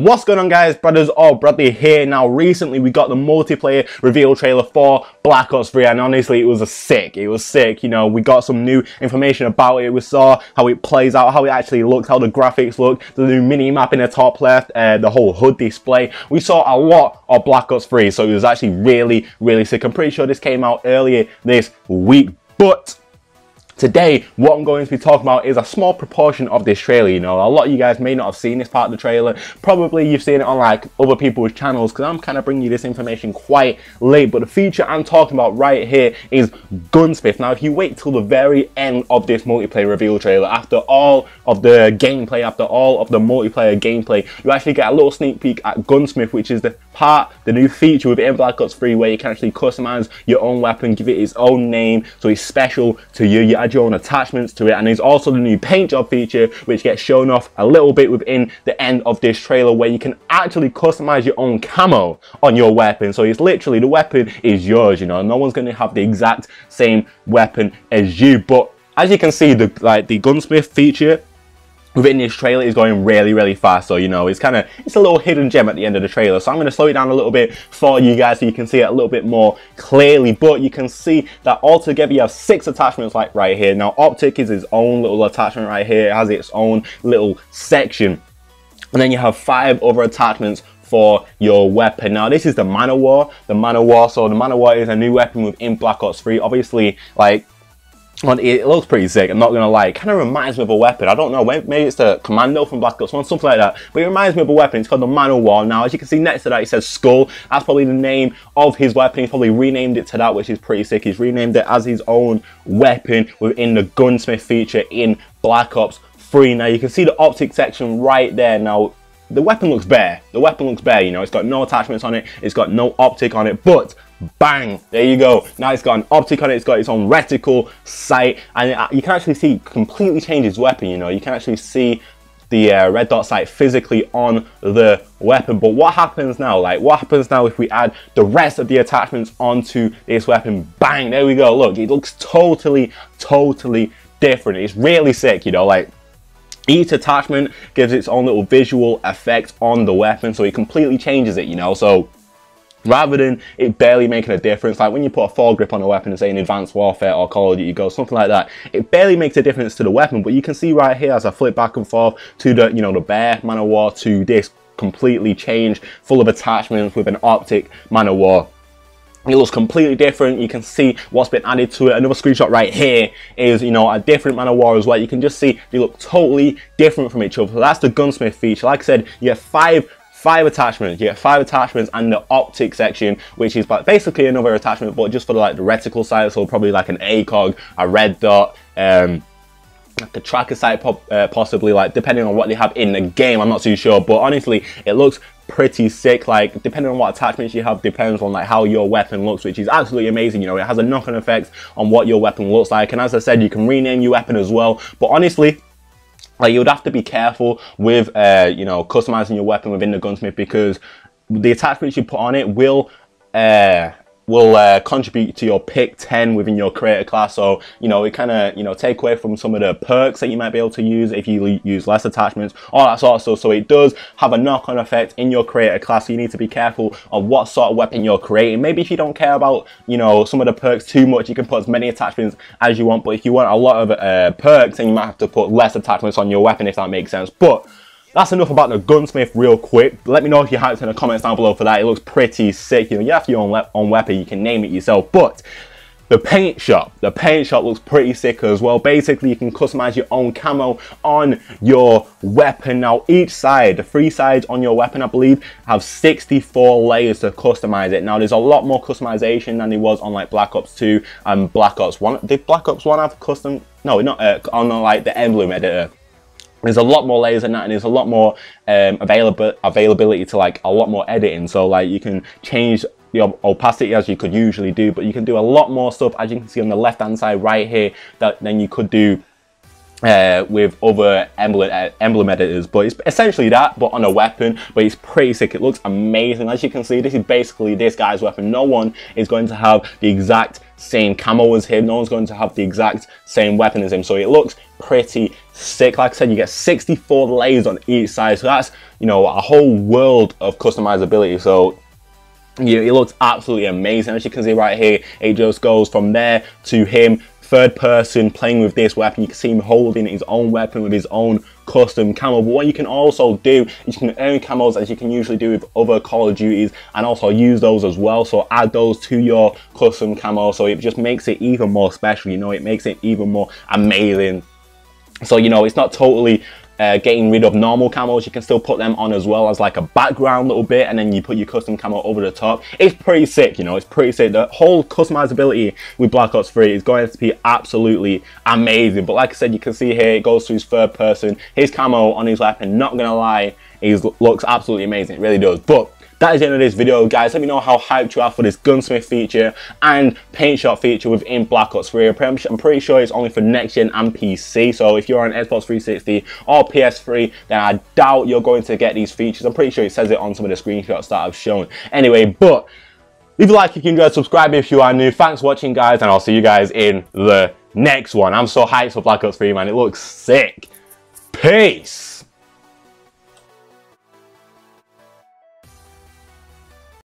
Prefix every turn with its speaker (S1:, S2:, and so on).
S1: What's going on, guys? Braderz or Bradley here. Now recently we got the multiplayer reveal trailer for Black Ops 3 and honestly it was sick, you know. We got some new information about it. We saw how it plays out, how it actually looks, how the graphics look, the new mini map in the top left, the whole HUD display. We saw a lot of Black Ops 3, so it was actually really sick. I'm pretty sure this came out earlier this week, but today, what I'm going to be talking about is a small proportion of this trailer. You know, a lot of you guys may not have seen this part of the trailer. Probably you've seen it on like other people's channels because I'm kind of bringing you this information quite late. But the feature I'm talking about right here is GUNSMITH. Now, if you wait till the very end of this multiplayer reveal trailer, after all of the gameplay, after all of the multiplayer gameplay, you actually get a little sneak peek at GUNSMITH, which is the new feature within Black Ops 3 where you can actually customize your own weapon, give it its own name, so it's special to you. You add your own attachments to it, and there's also the new paint job feature which gets shown off a little bit within the end of this trailer, where you can actually customize your own camo on your weapon. So it's literally, the weapon is yours, you know, no one's going to have the exact same weapon as you. But as you can see, the GUNSMITH feature within this trailer is going really fast, so you know it's a little hidden gem at the end of the trailer. So I'm going to slow it down a little bit for you guys so you can see it a little bit more clearly. But you can see that altogether you have 6 attachments like right here. Now Optic is its own little attachment right here, it has its own little section, and then you have 5 other attachments for your weapon. Now this is the Man of War. So the Man of War is a new weapon within Black Ops 3. Obviously, like, it looks pretty sick, I'm not gonna lie. It kind of reminds me of a weapon. I don't know, maybe it's the Commando from Black Ops 1, something like that, but it reminds me of a weapon. It's called the Man of War. Now as you can see next to that it says Skull. That's probably the name of his weapon. He's probably renamed it to that, which is pretty sick. He's renamed it as his own weapon within the GUNSMITH feature in Black Ops 3. Now you can see the Optic section right there. Now the weapon looks bare. You know, it's got no attachments on it, it's got no optic on it, but bang, there you go. Now it's got an optic on it, it's got its own reticle sight, and you can actually see completely change its weapon. You know, you can actually see the red dot sight physically on the weapon. But what happens now? Like, what happens now if we add the rest of the attachments onto this weapon? Bang, there we go. Look, it looks totally different. It's really sick, you know, like, each attachment gives its own little visual effect on the weapon, so it completely changes it, you know. So rather than it barely making a difference, like when you put a foregrip on a weapon and say in Advanced Warfare or Call of Duty Go, something like that, it barely makes a difference to the weapon. But you can see right here as I flip back and forth to the, you know, the bare Man of War to this completely changed, full of attachments with an optic Man of War. It looks completely different. You can see what's been added to it. Another screenshot right here is, you know, a different Man of War as well. You can just see they look totally different from each other. So that's the GUNSMITH feature. Like I said, you get five attachments. You get 5 attachments and the optic section, which is basically another attachment, but just for like the reticle side. So probably like an ACOG, a red dot, like a tracker sight, possibly, like depending on what they have in the game. I'm not too sure, but honestly, it looks pretty sick. Like, depending on what attachments you have depends on like how your weapon looks, which is absolutely amazing. You know, it has a knock-on effect on what your weapon looks like, and as I said, you can rename your weapon as well. But honestly, like, you would have to be careful with you know, customizing your weapon within the GUNSMITH, because the attachments you put on it will contribute to your pick 10 within your creator class. So, you know, it kind of, you know, take away from some of the perks that you might be able to use if you use less attachments, all that sort of stuff. So it does have a knock-on effect in your creator class. So you need to be careful of what sort of weapon you're creating. Maybe if you don't care about, you know, some of the perks too much, you can put as many attachments as you want. But if you want a lot of perks, then you might have to put less attachments on your weapon, if that makes sense. But that's enough about the GUNSMITH real quick. Let me know if you hyped in the comments down below for that. It looks pretty sick. You know, you have your own weapon, you can name it yourself. But the paint shop looks pretty sick as well. Basically, you can customize your own camo on your weapon. Now, each side, the 3 sides on your weapon, I believe, have 64 layers to customize it. Now, there's a lot more customization than there was on like Black Ops 2 and Black Ops 1. Did Black Ops 1 have custom? No, not on like the emblem editor. There's a lot more layers than that, and there's a lot more availability to like a lot more editing. So like, you can change the opacity as you could usually do, but you can do a lot more stuff, as you can see on the left hand side right here, that then you could do with other emblem editors, but it's essentially that, but on a weapon. But it's pretty sick. It looks amazing. As you can see, this is basically this guy's weapon. No one is going to have the exact same camo as him. No one's going to have the exact same weapon as him. So it looks pretty sick. Like I said, you get 64 layers on each side. So that's, you know, a whole world of customizability. So yeah, it looks absolutely amazing. As you can see right here, it just goes from there to him third person playing with this weapon. You can see him holding his own weapon with his own custom camo. But what you can also do is you can earn camos, as you can usually do with other Call of Duties, and also use those as well. So add those to your custom camo, so it just makes it even more special, you know, it makes it even more amazing. So, you know, it's not totally getting rid of normal camos. You can still put them on as well as like a background little bit, and then you put your custom camo over the top. It's pretty sick, you know, it's pretty sick. The whole customizability with Black Ops 3 is going to be absolutely amazing. But like I said, you can see here it goes to his third person. His camo on his weapon, not gonna lie, it looks absolutely amazing. It really does. But that is the end of this video, guys. Let me know how hyped you are for this gunsmith feature and paint shop feature within Black Ops 3. I'm pretty sure it's only for next gen and PC. So if you're on Xbox 360 or PS3, then I doubt you're going to get these features. I'm pretty sure it says it on some of the screenshots that I've shown. Anyway, but leave a like if you enjoyed, subscribe if you are new. Thanks for watching, guys, and I'll see you guys in the next one. I'm so hyped for Black Ops 3, man. It looks sick. Peace.